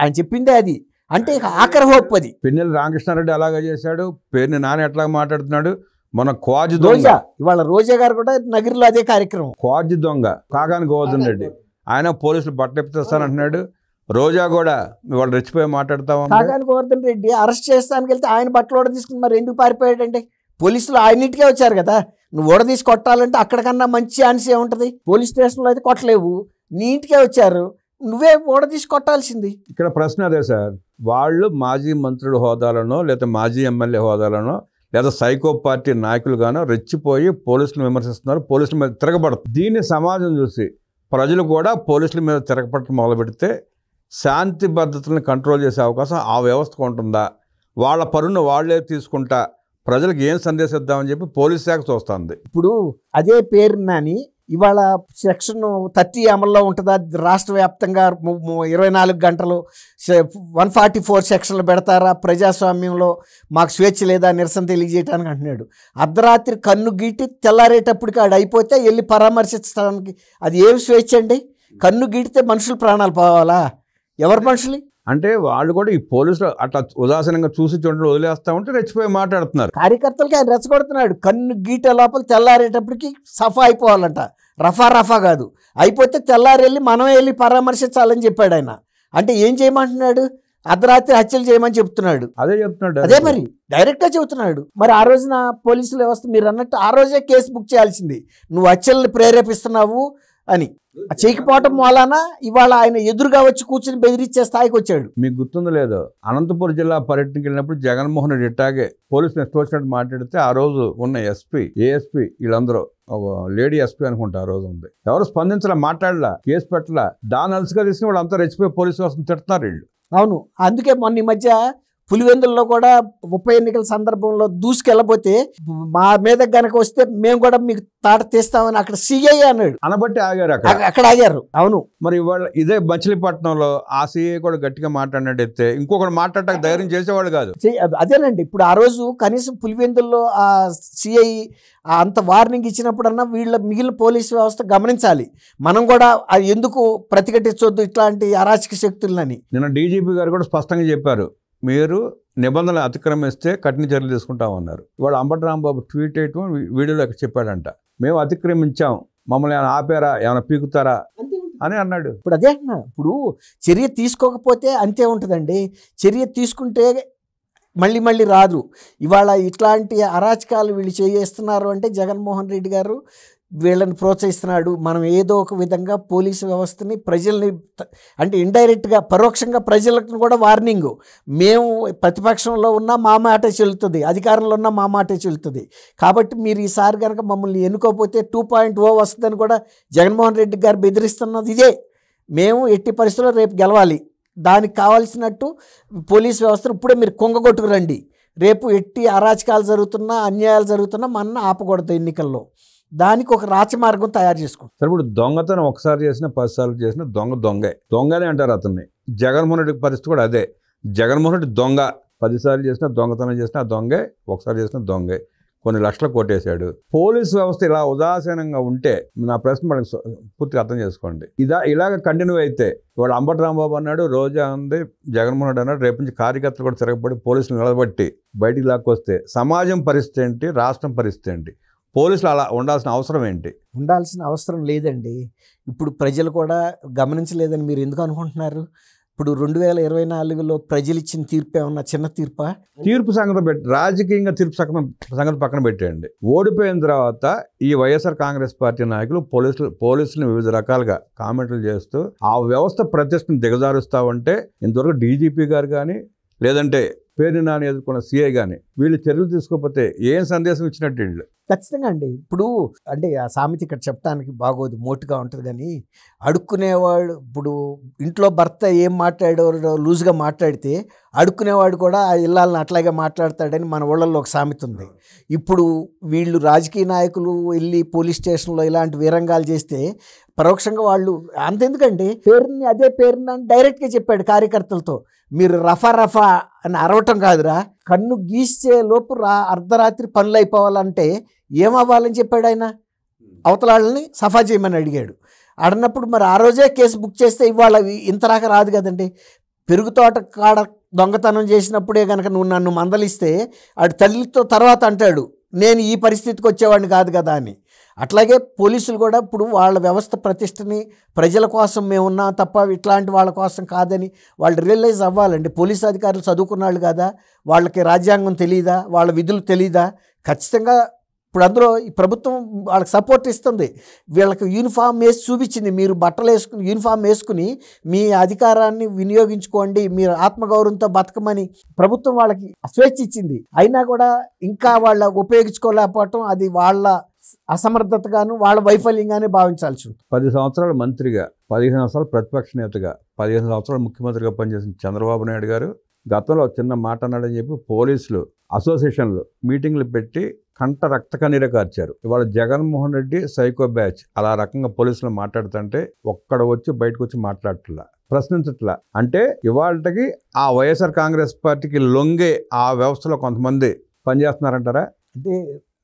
ఆయన చెప్పిందే అది. అంటే ఆఖరి హోప్ అది. పిన్నెల్లి రామకృష్ణారెడ్డి అలాగే చేశాడు, పేరుని నాని ఎట్లా మాట్లాడుతున్నాడు. మన క్వాజ్ దొంగ రోజా, ఇవాళ రోజా గారు కూడా నగిరిలో అదే కార్యక్రమం. క్వాజ్ దొంగ కాకాని గోవర్ధన్ రెడ్డి ఆయన పోలీసులు బట్టెప్పిస్తానంటున్నాడు. రోజా కూడా వాళ్ళు రెచ్చిపోయి మాట్లాడుతాం. కాకాని గోవర్ధన్ రెడ్డి అరెస్ట్ చేస్తానికి వెళ్తే ఆయన బట్టలు తీసుకుని మరి ఎందుకు పారిపోయాడంటే పోలీసులు ఆయన్నింటికే వచ్చారు కదా. నువ్వు ఓడ తీసి కొట్టాలంటే అక్కడికన్నా మంచి ఛాన్స్ ఏముంటుంది? పోలీస్ స్టేషన్లో అయితే కొట్టలేవు, నీ ఇంటికే వచ్చారు, నువ్వే ఓడ తీసి కొట్టాల్సింది. ఇక్కడ ప్రశ్న అదే సార్, వాళ్ళు మాజీ మంత్రుల హోదాలనో లేదా మాజీ ఎమ్మెల్యే హోదాలనో లేదా సైకో పార్టీ నాయకులుగానో రెచ్చిపోయి పోలీసులను విమర్శిస్తున్నారు, పోలీసుల మీద తిరగబడుతుంది. దీన్ని సమాజం చూసి ప్రజలు కూడా పోలీసుల మీద తిరగబడటం మొదలుపెడితే శాంతి భద్రతలను కంట్రోల్ చేసే అవకాశం ఆ వ్యవస్థకు ఉంటుందా? వాళ్ళ పరును వాళ్లే తీసుకుంటా ప్రజలకు ఏం సందేశం ఇద్దామని చెప్పి పోలీస్ శాఖ చూస్తుంది. ఇప్పుడు అదే పేరునని ఇవాళ సెక్షన్ 30 అమల్లో ఉంటుందా? రాష్ట్ర వ్యాప్తంగా 24 గంటలు 144 సెక్షన్లు పెడతారా? ప్రజాస్వామ్యంలో మాకు స్వేచ్ఛ లేదా నిరసన తెలియజేయడానికి అంటున్నాడు. అర్ధరాత్రి కన్ను గీటి తెల్లారేటప్పటికి ఆడు అయిపోతే వెళ్ళి పరామర్శించడానికి అది ఏం స్వేచ్ఛ అండి? కన్ను గీటితే మనుషులు ప్రాణాలు పోవాలా? ఎవరి మనుషులు? అంటే వాళ్ళు కూడా ఈ పోలీసులు అట్లా ఉదాసీనంగా చూసి చూడండి వదిలేస్తా ఉంటే రెచ్చిపోయి మాట్లాడుతున్నారు. కార్యకర్తలకి ఆయన రెచ్చగొడుతున్నాడు. కన్ను గీట లోపల తెల్లారేటప్పటికి సఫా అయిపోవాలంట, రఫా కాదు. అయిపోతే తెల్లారి వెళ్ళి మనం వెళ్ళి పరామర్శించాలని చెప్పాడు ఆయన. అంటే ఏం చేయమంటున్నాడు? అర్ధరాత్రి హత్యలు చేయమని చెప్తున్నాడు. అదే చెప్తున్నాడు, అదే మరి డైరెక్ట్గా చెబుతున్నాడు. మరి ఆ రోజున పోలీసుల వ్యవస్థ మీరు అన్నట్టు ఆ రోజే కేసు బుక్ చేయాల్సింది. నువ్వు హత్యల్ని ప్రేరేపిస్తున్నావు అని చేయకపోవటం వలన ఇవాళ ఆయన ఎదురుగా వచ్చి కూర్చుని బెదిరించే స్థాయికి వచ్చాడు. మీకు గుర్తుందో లేదో, అనంతపురం జిల్లా పర్యటనకి వెళ్ళినప్పుడు జగన్మోహన్ రెడ్డి ఇట్టాగే పోలీసులు నెక్స్ట్ వచ్చినట్టు మాట్లాడితే ఆ రోజు ఉన్న ఎస్పీ, ఏఎస్పీ వీళ్ళందరూ లేడీ ఎస్పీ అనుకుంటా ఆ రోజు ఉంది, ఎవరు స్పందించలే, మాట్లాడలా, కేసు పెట్టలా. దాని అలసిగా తీసుకుని వాళ్ళు అంతా రెచ్చిపోయి పోలీసు వ్యవస్థను తిడుతున్నారు వీళ్ళు. అవును, అందుకే మొన్న ఈ మధ్య పులివెందుల్లో కూడా ఉప ఎన్నికల సందర్భంలో దూసుకెళ్ళబోతే మా మీద గనక వస్తే మేము కూడా మీకు తాట తీస్తామని అక్కడ సిఐ అన్నాడు, అనబట్టి ఆగారు అక్కడ ఆగారు. అవును, మరి ఇవాళ ఇదే మచిలీపట్నంలో ఆ సిఐ కూడా గట్టిగా మాట్లాడినట్టయితే ఇంకొకటి మాట్లాడటానికి ధైర్యం చేసేవాడు కాదు. అదేనండి, ఇప్పుడు ఆ రోజు కనీసం పులివెందుల్లో ఆ సిఐ అంత వార్నింగ్ ఇచ్చినప్పుడన్నా వీళ్ళ మిగిలిన పోలీసు వ్యవస్థ గమనించాలి. మనం కూడా ఎందుకు ప్రతిఘటించొద్దు ఇట్లాంటి అరాచక శక్తులని. నిన్న డీజీపీ గారు కూడా స్పష్టంగా చెప్పారు, మీరు నిబంధనలు అతిక్రమిస్తే కఠిన చర్యలు తీసుకుంటామన్నారు. ఇవాళ అంబటి రాంబాబు ట్వీట్ చేయటం వీడియోలో అక్కడ చెప్పాడంట, మేము అతిక్రమించాం, మమ్మల్ని ఏమైనా ఆపారా, ఏమైనా పీకుతారా అని అన్నాడు. ఇప్పుడు అదే అన్నా, ఇప్పుడు చర్య తీసుకోకపోతే అంతే ఉంటుందండి. చర్య తీసుకుంటే మళ్ళీ రాదు. ఇవాళ ఇట్లాంటి అరాచకాలు వీళ్ళు చేస్తున్నారు అంటే జగన్మోహన్ రెడ్డి గారు వీళ్ళని ప్రోత్సహిస్తున్నాడు. మనం ఏదో ఒక విధంగా పోలీసు వ్యవస్థని ప్రజల్ని అంటే ఇండైరెక్ట్గా పరోక్షంగా ప్రజలకు కూడా వార్నింగు, మేము ప్రతిపక్షంలో ఉన్నా మా మాటే చెల్లుతుంది, అధికారంలో ఉన్నా మా మాటే చెల్లుతుంది. కాబట్టి మీరు ఈసారి కనుక మమ్మల్ని ఎన్నుకోకపోతే 2.0 వస్తుందని కూడా జగన్మోహన్ రెడ్డి గారు బెదిరిస్తున్నది ఇదే. మేము ఎట్టి పరిస్థితుల్లో రేపు గెలవాలి, దానికి కావాల్సినట్టు పోలీసు వ్యవస్థను ఇప్పుడే మీరు కొంగగొట్టుకురండి. రేపు ఎట్టి అరాచకాలు జరుగుతున్నా అన్యాయాలు జరుగుతున్నా మన ఆపకూడదు ఎన్నికల్లో. దానికి ఒక రాచమార్గం తయారు చేసుకోండి. సరే, ఇప్పుడు దొంగతనం ఒకసారి చేసిన 10 సార్లు చేసిన దొంగనే అంటారు అతన్ని. జగన్మోహన్ రెడ్డి పరిస్థితి కూడా అదే. జగన్మోహన్ రెడ్డి దొంగ, 10 సార్లు చేసిన దొంగతనం చేసిన దొంగే, ఒకసారి చేసిన దొంగే, కొన్ని లక్షలు కొట్టేశాడు. పోలీసు వ్యవస్థ ఇలా ఉదాసీనంగా ఉంటే నా ప్రశ్న మనకు పూర్తిగా అర్థం చేసుకోండి. ఇలాగ కంటిన్యూ అయితే ఇవాళ అంబటి రాంబాబు అన్నాడు, రోజా ఉంది, జగన్మోహన్ రెడ్డి అన్నాడు, రేపు నుంచి కార్యకర్తలు కూడా తిరగబడి పోలీసులు నిలబట్టి బయటికి లాక్కొస్తే సమాజం పరిస్థితి ఏంటి, రాష్ట్రం పరిస్థితి ఏంటి? పోలీసులు అలా ఉండాల్సిన అవసరం ఏంటి? ఉండాల్సిన అవసరం లేదండి. ఇప్పుడు ప్రజలు కూడా గమనించలేదని మీరు ఎందుకు అనుకుంటున్నారు? ఇప్పుడు 2024లో ప్రజలు ఇచ్చిన తీర్పు ఏమన్నా చిన్న తీర్పా? తీర్పు సంగతి పెట్టి రాజకీయంగా తీర్పు సంగతి పక్కన పెట్టేయండి. ఓడిపోయిన తర్వాత ఈ వైఎస్ఆర్ కాంగ్రెస్ పార్టీ నాయకులు పోలీసులను వివిధ రకాలుగా కామెంట్లు చేస్తూ ఆ వ్యవస్థ ప్రతిష్టను దిగజారుస్తామంటే ఇంతవరకు డీజీపీ గారు కానీ లేదంటే పేరు నాని ఎదుర్కొన్న సిఐ కానీ వీళ్ళు చర్యలు తీసుకోకపోతే ఏం సందేశం ఇచ్చినట్టు వీళ్ళు? ఖచ్చితంగా అండి. ఇప్పుడు అంటే ఆ సామెత ఇక్కడ చెప్పడానికి బాగోదు, మోటుగా ఉంటుంది. కానీ అడుక్కునేవాడు ఇప్పుడు ఇంట్లో భర్త ఏం మాట్లాడారో లూజ్గా మాట్లాడితే అడుక్కునేవాడు కూడా ఆ ఇల్లాలను అట్లాగే మాట్లాడతాడని మన ఊళ్ళల్లో ఒక సామెత ఉంది. ఇప్పుడు వీళ్ళు రాజకీయ నాయకులు వెళ్ళి పోలీస్ స్టేషన్లో ఇలాంటి వీరంగాలు చేస్తే పరోక్షంగా వాళ్ళు అంతెందుకండి పేరుని అదే పేరుని అని డైరెక్ట్గా చెప్పాడు కార్యకర్తలతో, మీరు రఫా అని అరవటం కాదురా, కన్ను గీసే లోపు అర్ధరాత్రి పనులు అయిపోవాలంటే ఏమవ్వాలని చెప్పాడు ఆయన. అవతలాళ్ళని సఫా చేయమని అడిగాడు. అడినప్పుడు మరి ఆ రోజే కేసు బుక్ చేస్తే ఇవాళ ఇంతరాక రాదు కదండి. పెరుగు తోట కాడ దొంగతనం చేసినప్పుడే కనుక నువ్వు నన్ను మందలిస్తే ఆడు తల్లితో తర్వాత అంటాడు నేను ఈ పరిస్థితికి వచ్చేవాడిని కాదు కదా అని. అట్లాగే పోలీసులు కూడా ఇప్పుడు వాళ్ళ వ్యవస్థ ప్రతిష్టని ప్రజల కోసం మేము ఉన్నాం తప్ప ఇట్లాంటి వాళ్ళ కోసం కాదని వాళ్ళు రియలైజ్ అవ్వాలండి. పోలీసు అధికారులు చదువుకున్న వాళ్ళు కదా, వాళ్ళకి రాజ్యాంగం తెలియదా, వాళ్ళ విధులు తెలీదా? ఖచ్చితంగా ఇప్పుడు అందులో ఈ ప్రభుత్వం వాళ్ళకి సపోర్ట్ ఇస్తుంది. వీళ్ళకి యూనిఫామ్ వేసి చూపించింది, మీరు బట్టలు వేసుకుని యూనిఫామ్ వేసుకుని మీ అధికారాన్ని వినియోగించుకోండి, మీరు ఆత్మగౌరవంతో బతకమని ప్రభుత్వం వాళ్ళకి స్వేచ్ఛ ఇచ్చింది. అయినా కూడా ఇంకా వాళ్ళ ఉపయోగించుకోలేకపోవటం అది వాళ్ళ అసమర్థతగాను వాళ్ళ వైఫల్యంగానే భావించాల్సి ఉంటుంది. 10 సంవత్సరాలు మంత్రిగా, 15 సంవత్సరాలు ప్రతిపక్ష నేతగా, 15 సంవత్సరాలు ముఖ్యమంత్రిగా పనిచేసిన చంద్రబాబు నాయుడు గారు గతంలో చిన్న మాట అన్నాడని చెప్పి పోలీసులు అసోసియేషన్లు మీటింగ్లు పెట్టి కంట రక్త కన్నీర కార్చారు. ఇవాళ జగన్మోహన్ రెడ్డి సైకో బ్యాచ్ అలా రకంగా పోలీసులు మాట్లాడుతుంటే ఒక్కడ వచ్చి బయటకు వచ్చి మాట్లాడట్లా, ప్రశ్నించట్లా. అంటే ఇవాళకి ఆ వైఎస్ఆర్ కాంగ్రెస్ పార్టీకి లొంగే ఆ వ్యవస్థలో కొంతమంది పనిచేస్తున్నారంటారా? అంటే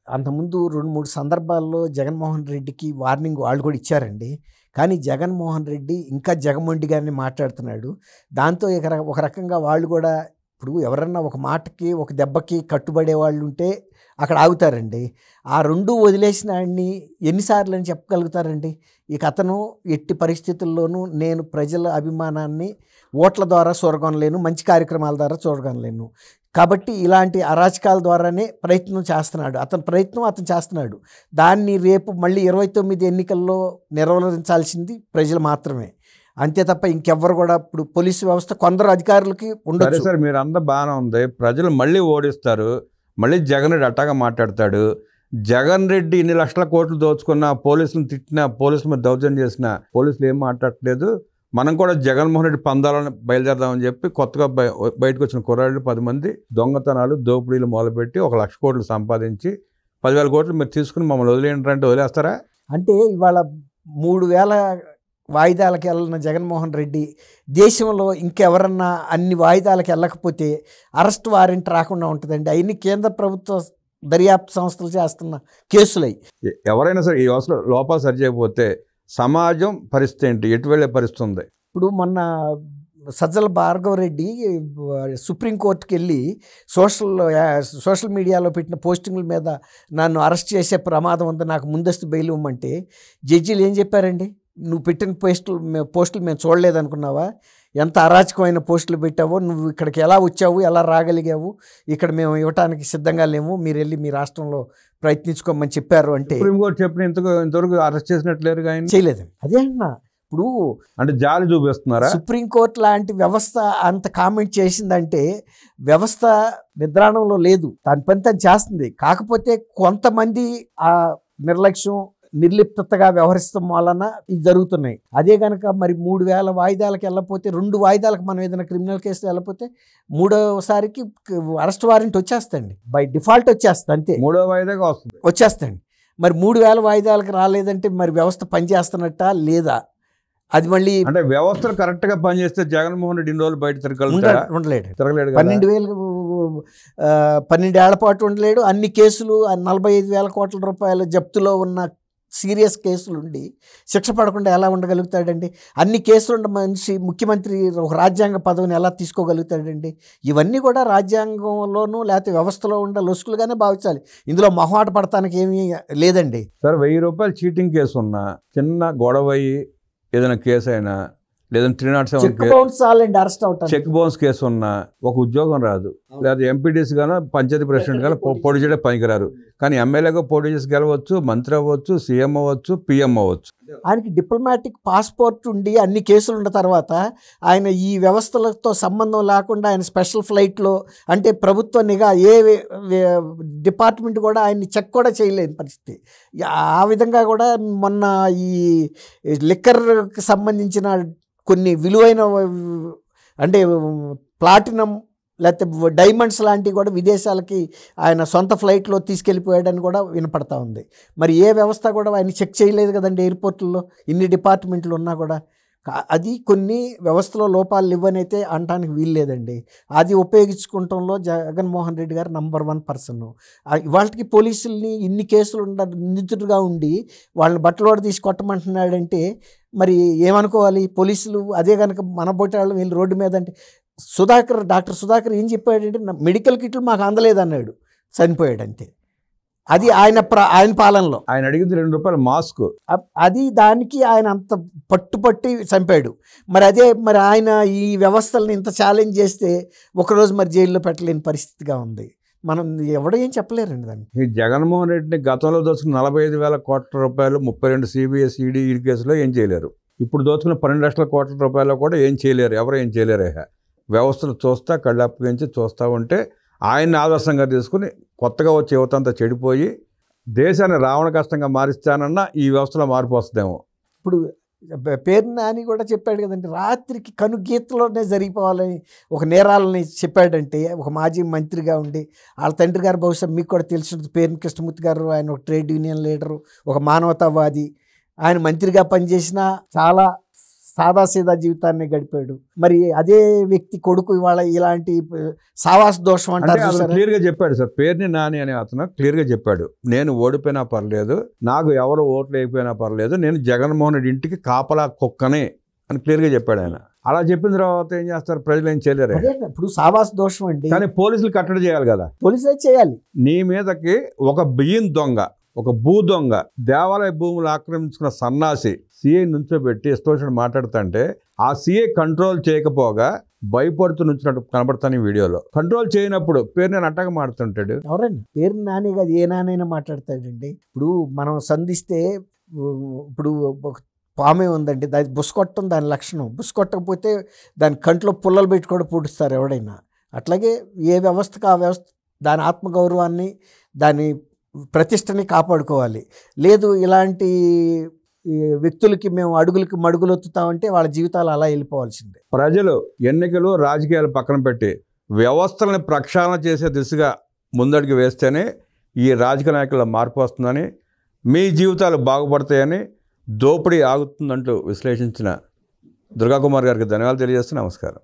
అంతకుముందు 2-3 సందర్భాల్లో జగన్మోహన్ రెడ్డికి వార్నింగ్ వాళ్ళు కూడా ఇచ్చారండి. కానీ జగన్మోహన్ రెడ్డి ఇంకా జగమొండిగానే మాట్లాడుతున్నాడు. దాంతో ఒక రకంగా వాళ్ళు కూడా ఇప్పుడు ఎవరన్నా ఒక మాటకి ఒక దెబ్బకి కట్టుబడే వాళ్ళు ఉంటే అక్కడ ఆగుతారండి. ఆ రెండు వదిలేసిన ఆయన్ని ఎన్నిసార్లు అని చెప్పగలుగుతారండి? ఇక అతను ఎట్టి పరిస్థితుల్లోనూ నేను ప్రజల అభిమానాన్ని ఓట్ల ద్వారా చూరగొనలేను, మంచి కార్యక్రమాల ద్వారా చూరగొనలేను. కాబట్టి ఇలాంటి అరాచకాల ద్వారానే ప్రయత్నం చేస్తున్నాడు. అతను చేస్తున్నాడు. దాన్ని రేపు మళ్ళీ 29 ఎన్నికల్లో నిర్వహించాల్సింది ప్రజలు మాత్రమే, అంతే తప్ప ఇంకెవ్వరు కూడా. ఇప్పుడు పోలీసు వ్యవస్థ కొందరు అధికారులకి ఉండదు. సార్ మీరు అంతా బాగానే ఉంది, ప్రజలు మళ్ళీ ఓడిస్తారు, మళ్ళీ జగన్ రెడ్డి అట్టాగా మాట్లాడతాడు. జగన్ రెడ్డి ఇన్ని లక్షల కోట్లు దోచుకున్న, పోలీసులను తిట్టినా, పోలీసుల మీద దౌర్జన్యం చేసిన పోలీసులు ఏం మాట్లాడట్లేదు. మనం కూడా జగన్మోహన్ రెడ్డి పందాలను బయలుదేరదామని చెప్పి కొత్తగా బయటకు వచ్చిన కుర్రాళ్ళు 10 మంది దొంగతనాలు దోపిడీలు మొదలుపెట్టి 1 లక్ష కోట్లు సంపాదించి 10,000 కోట్లు మీరు తీసుకుని మమ్మల్ని వదిలేంటారంటే వదిలేస్తారా? అంటే ఇవాళ 3,000 వాయిదాలకు వెళ్ళిన జగన్మోహన్ రెడ్డి దేశంలో ఇంకెవరన్నా అన్ని వాయిదాలకు వెళ్ళకపోతే అరెస్ట్ వారెంట్ రాకుండా ఉంటుందండి. అవన్నీ కేంద్ర ప్రభుత్వ దర్యాప్తు సంస్థలు చేస్తున్న కేసులై. ఎవరైనా సరే ఈ వ్యవస్థలో లోపాలు సరిచేయకపోతే సమాజం పరిస్థితి ఏంటి, ఎటు వెళ్ళే పరిస్థితి ఉంది? ఇప్పుడు మొన్న సజ్జల భార్గవరెడ్డి సుప్రీంకోర్టుకి వెళ్ళి సోషల్ మీడియాలో పెట్టిన పోస్టింగ్ల మీద నన్ను అరెస్ట్ చేసే ప్రమాదం ఉంది, నాకు ముందస్తు బెయిల్ ఇవ్వమంటే జడ్జీలు ఏం చెప్పారండి? నువ్వు పెట్టిన పోస్టులు మేము చూడలేదనుకున్నావా? ఎంత అరాచకమైన పోస్టులు పెట్టావో, నువ్వు ఇక్కడికి ఎలా వచ్చావు, ఎలా రాగలిగావు, ఇక్కడ మేము ఇవ్వటానికి సిద్ధంగా లేము, మీరు వెళ్ళి మీ రాష్ట్రంలో ప్రయత్నించుకోమని చెప్పారు. అంటే సుప్రీంకోర్టు చెప్పిన ఇంతవరకు అరెస్ట్ చేసినట్లేరు, చేయలేదు. అదే అన్నా. ఇప్పుడు అంటే జాలి చూపిస్తున్నారా? సుప్రీంకోర్టు లాంటి వ్యవస్థ అంత కామెంట్ చేసిందంటే వ్యవస్థ నిద్రాణంలో లేదు, దాని పని తను చేస్తుంది. కాకపోతే కొంతమంది ఆ నిర్లక్ష్యం నిర్లిప్తగా వ్యవహరిస్తాం వలన ఇది జరుగుతున్నాయి. అదే కనుక మరి 3,000 వాయిదాలకు వెళ్ళకపోతే, 2 వాయిదాలకు మనం ఏదైనా క్రిమినల్ కేసులు వెళ్ళకపోతే 3వసారికి అరెస్ట్ వారెంట్ వచ్చేస్తండి, బై డిఫాల్ట్ వచ్చేస్తుంది. అంతే, 3వ వాయిదాగా వచ్చేస్తండి. మరి 3,000 వాయిదాలకు రాలేదంటే మరి వ్యవస్థ పనిచేస్తున్నట్ట లేదా? అది మళ్ళీ అంటే వ్యవస్థలు కరెక్ట్ గా పనిచేస్తే జగన్మోహన్ రెడ్డి ఇన్ని రోజులు బయట ఉండలేడు. 12 ఏళ్ల పాటు ఉండలేడు. అన్ని కేసులు 45,000 కోట్ల రూపాయల జప్తులో ఉన్న సీరియస్ కేసులు ఉండి శిక్ష పడకుండా ఎలా ఉండగలుగుతాడండి? అన్ని కేసులు ఉన్న మనిషి ముఖ్యమంత్రి ఒక రాజ్యాంగ పదవిని ఎలా తీసుకోగలుగుతాడండి? ఇవన్నీ కూడా రాజ్యాంగంలోనూ లేకపోతే వ్యవస్థలో ఉండే లొసుకులుగానే భావించాలి. ఇందులో మొహమాట పడటానికి ఏమీ లేదండి. సార్ 1,000 రూపాయలు చీటింగ్ కేసు ఉన్నా, చిన్న గొడవ ఏదైనా కేసు అయినా లేదంటే 307 చెక్ బౌన్స్ చాలండి అరెస్ట్ అవుతారు. చెక్ బౌన్స్ కేసు ఉన్నా ఒక ఉద్యోగం రాదు, లేదా ఎంపీటీసీ గానో పంచాయతీ ప్రెసిడెంట్ గానో పోటీ చేయడం పనికిరారు. కానీ ఎమ్మెల్యేగా పోటీ చేసి గెలవచ్చు, మంత్రి అవ్వచ్చు, సీఎం అవ్వచ్చు, పిఎం అవ్వచ్చు. ఆయనకి డిప్లొమాటిక్ పాస్పోర్ట్ ఉండి అన్ని కేసులు ఉన్న తర్వాత ఆయన ఈ వ్యవస్థలతో సంబంధం లేకుండా ఆయన స్పెషల్ ఫ్లైట్లో, అంటే ప్రభుత్వ నిఘా ఏ డిపార్ట్మెంట్ కూడా ఆయన్ని చెక్ కూడా చేయలేని పరిస్థితి. ఆ విధంగా కూడా మొన్న ఈ లిక్కర్కి సంబంధించిన కొన్ని విలువైన అంటే ప్లాటినం లేకపోతే డైమండ్స్ లాంటివి కూడా విదేశాలకి ఆయన సొంత ఫ్లైట్లో తీసుకెళ్ళిపోయాడని కూడా వినపడతా ఉంది. మరి ఏ వ్యవస్థ కూడా ఆయన చెక్ చేయలేదు కదండి ఎయిర్పోర్ట్లో, ఇన్ని డిపార్ట్మెంట్లు ఉన్నా కూడా. అది కొన్ని వ్యవస్థలో లోపాలు ఇవ్వనైతే అనడానికి వీల్లేదండి. అది ఉపయోగించుకోవటంలో జగన్మోహన్ రెడ్డి గారు నంబర్ 1 పర్సన్. ఇవాళకి పోలీసుల్ని ఇన్ని కేసులు నిందితుడిగా ఉండి వాళ్ళని బట్టలోడ తీసి కొట్టమంటున్నాడంటే మరి ఏమనుకోవాలి పోలీసులు? అదే కనుక మన బొట్టి వాళ్ళు వీళ్ళు రోడ్డు మీద అంటే డాక్టర్ సుధాకర్ ఏం చెప్పాడంటే మెడికల్ కిట్లు మాకు అందలేదన్నాడు, చనిపోయాడంతే. అది ఆయన పాలనలో ఆయన అడిగింది ₹2 మాస్క్. అది దానికి ఆయన అంత పట్టుపట్టి చంపాడు. మరి అదే మరి ఆయన ఈ వ్యవస్థలను ఇంత ఛాలెంజ్ చేస్తే ఒకరోజు మరి జైల్లో పెట్టలేని పరిస్థితిగా ఉంది. మనం ఎవడో ఏం చెప్పలేరండి దాన్ని. ఈ జగన్మోహన్ రెడ్డిని గతంలో దోచుకున్న ₹45,000 కోట్ల 32 సిబిఐ ఈడీ కేసులో ఏం చేయలేరు. ఇప్పుడు దోచుకున్న 12 లక్షల కోట్ల రూపాయలు కూడా ఏం చేయలేరు, ఎవరు ఏం చేయలేరు. వ్యవస్థను చూస్తా కళ్ళు అప్పగించి చూస్తూ ఉంటే ఆయన్ని ఆదర్శంగా తీసుకుని కొత్తగా వచ్చే యువతంతా చెడిపోయి దేశాన్ని రావణ కష్టంగా మారిస్తానన్నా ఈ వ్యవస్థలో మార్పు వస్తుందేమో. ఇప్పుడు పేరు నాని కూడా చెప్పాడు కదండి, రాత్రికి కనుగీతలోనే జరిగిపోవాలని ఒక నేరాలని చెప్పాడంటే ఒక మాజీ మంత్రిగా ఉండి వాళ్ళ తండ్రి గారు బహుశా మీకు కూడా తెలిసిన పేరు కృష్ణమూర్తి గారు, ఆయన ఒక ట్రేడ్ యూనియన్ లీడరు, ఒక మానవతావాది. ఆయన మంత్రిగా పనిచేసిన చాలా సాదాసీదా జీవితాన్ని గడిపాడు. మరి అదే వ్యక్తి కొడుకు ఇవాళ ఇలాంటి సావాస దోషం అంటారు. క్లియర్గా చెప్పాడు సార్, పేరుని నాని అనే అతను క్లియర్గా చెప్పాడు, నేను ఓడిపోయినా పర్లేదు, నాకు ఎవరు ఓట్లు వేయకపోయినా పర్లేదు, నేను జగన్మోహన్ రెడ్డి ఇంటికి కాపలా కుక్కనే అని క్లియర్గా చెప్పాడు ఆయన. అలా చెప్పిన తర్వాత ఏం చేస్తారు, ప్రజలు ఏం చేయలేరు. ఇప్పుడు సావాస దోషం అండి, కానీ పోలీసులు కట్టడి చేయాలి కదా, పోలీసులే చేయాలి. నీ మీదకి ఒక బియ్యం దొంగ, ఒక భూ దొంగ, దేవాలయ భూములు ఆక్రమించుకున్న సన్నాసి సిఐ నుంచోబెట్టి ఇష్టం మాట్లాడుతుంటే ఆ సిఐ కంట్రోల్ చేయకపోగా భయపడుతూ నుంచినట్టు కనబడతాను ఈ వీడియోలో. కంట్రోల్ చేయనప్పుడు పేరు నేను అట్టగా మాడుతుంటాడు. ఎవరండి పేరు నాని కాదు, ఏ నానైనా మాట్లాడతాడండి. ఇప్పుడు మనం సంధిస్తే ఇప్పుడు పామే ఉందండి, దాని బుసకొట్టడం దాని లక్షణం. బుసకొట్టకపోతే దాని కంట్లో పుల్లలు పెట్టి కూడా పూడుస్తారు ఎవడైనా. అట్లాగే ఏ వ్యవస్థకు ఆ వ్యవస్థ దాని ఆత్మగౌరవాన్ని దాని ప్రతిష్టని కాపాడుకోవాలి. లేదు ఇలాంటి వ్యక్తులకి మేము అడుగులకి మడుగులొత్తుతామంటే వాళ్ళ జీవితాలు అలా వెళ్ళిపోవాల్సిందే. ప్రజలు ఎన్నికలు రాజకీయాలు పక్కన పెట్టి వ్యవస్థలను ప్రక్షాళన చేసే దిశగా ముందడుగు వేస్తేనే ఈ రాజకీయ నాయకుల మార్పు వస్తుందని, మీ జీవితాలు బాగుపడతాయని, దోపిడీ ఆగుతుందంటూ విశ్లేషించిన దుర్గాకుమార్ గారికి ధన్యవాదాలు తెలియజేస్తూ నమస్కారం.